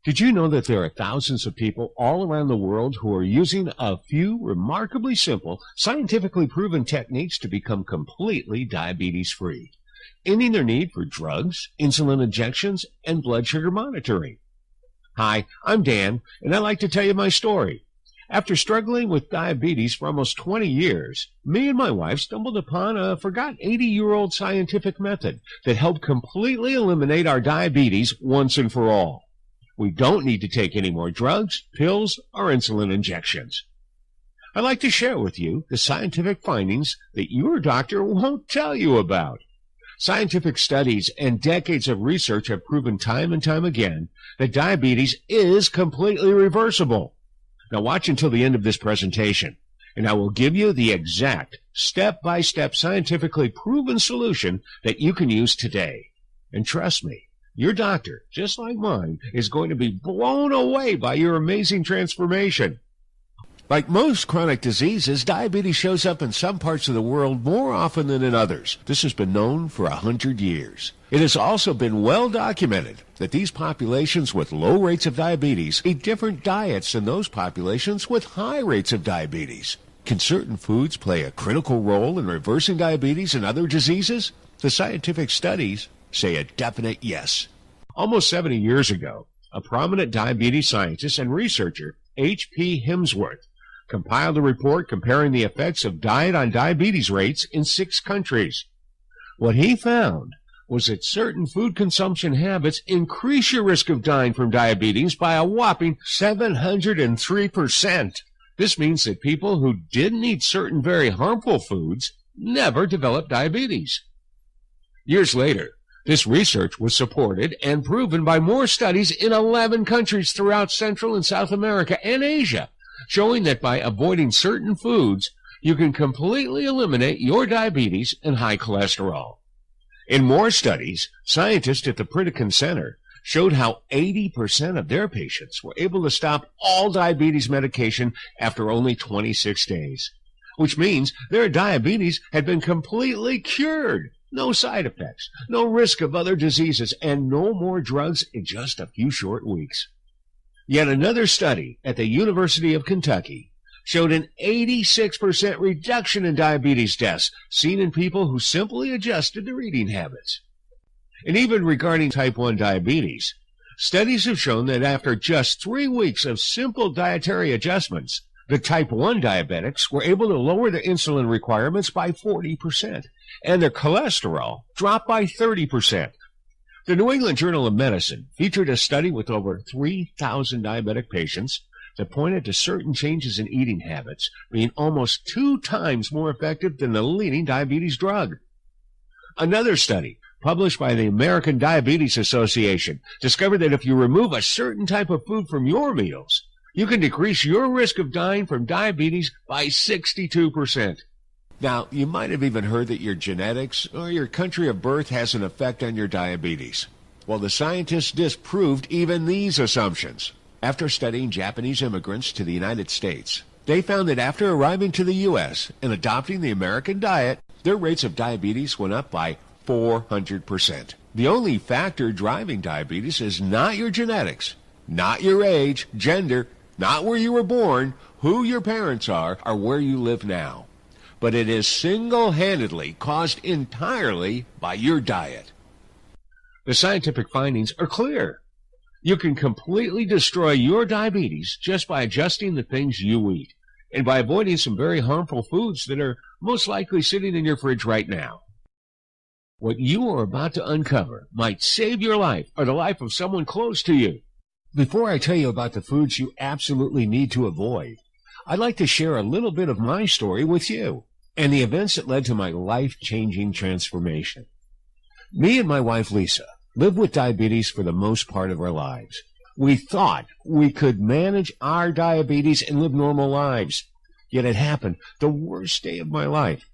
Did you know that there are thousands of people all around the world who are using a few remarkably simple, scientifically proven techniques to become completely diabetes-free, ending their need for drugs, insulin injections, and blood sugar monitoring? Hi, I'm Dan, and I'd like to tell you my story. After struggling with diabetes for almost 20 years, me and my wife stumbled upon a forgotten 80-year-old scientific method that helped completely eliminate our diabetes once and for all. We don't need to take any more drugs, pills, or insulin injections. I'd like to share with you the scientific findings that your doctor won't tell you about. Scientific studies and decades of research have proven time and time again that diabetes is completely reversible. Now watch until the end of this presentation, and I will give you the exact step-by-step scientifically proven solution that you can use today. And trust me, your doctor, just like mine, is going to be blown away by your amazing transformation. Like most chronic diseases, diabetes shows up in some parts of the world more often than in others. This has been known for 100 years. It has also been well documented that these populations with low rates of diabetes eat different diets than those populations with high rates of diabetes. Can certain foods play a critical role in reversing diabetes and other diseases? The scientific studies say a definite yes. Almost 70 years ago, a prominent diabetes scientist and researcher, H.P. Hemsworth, compiled a report comparing the effects of diet on diabetes rates in 6 countries. What he found was that certain food consumption habits increase your risk of dying from diabetes by a whopping 703%. This means that people who didn't eat certain very harmful foods never developed diabetes. Years later, this research was supported and proven by more studies in 11 countries throughout Central and South America and Asia, showing that by avoiding certain foods, you can completely eliminate your diabetes and high cholesterol. In more studies, scientists at the Pritikin Center showed how 80% of their patients were able to stop all diabetes medication after only 26 days, which means their diabetes had been completely cured. No side effects, no risk of other diseases, and no more drugs in just a few short weeks. Yet another study at the University of Kentucky showed an 86% reduction in diabetes deaths seen in people who simply adjusted their eating habits. And even regarding type 1 diabetes, studies have shown that after just 3 weeks of simple dietary adjustments, the type 1 diabetics were able to lower their insulin requirements by 40%, and their cholesterol dropped by 30%. The New England Journal of Medicine featured a study with over 3,000 diabetic patients that pointed to certain changes in eating habits being almost 2 times more effective than the leading diabetes drug. Another study, published by the American Diabetes Association, discovered that if you remove a certain type of food from your meals, you can decrease your risk of dying from diabetes by 62%. Now, you might have even heard that your genetics or your country of birth has an effect on your diabetes. Well, the scientists disproved even these assumptions. After studying Japanese immigrants to the United States, they found that after arriving to the U.S. and adopting the American diet, their rates of diabetes went up by 400%. The only factor driving diabetes is not your genetics, not your age, gender, not where you were born, who your parents are, or where you live now. But it is single-handedly caused entirely by your diet. The scientific findings are clear. You can completely destroy your diabetes just by adjusting the things you eat and by avoiding some very harmful foods that are most likely sitting in your fridge right now. What you are about to uncover might save your life or the life of someone close to you. Before I tell you about the foods you absolutely need to avoid, I'd like to share a little bit of my story with you and the events that led to my life-changing transformation. Me and my wife, Lisa, lived with diabetes for the most part of our lives. We thought we could manage our diabetes and live normal lives. Yet it happened the worst day of my life.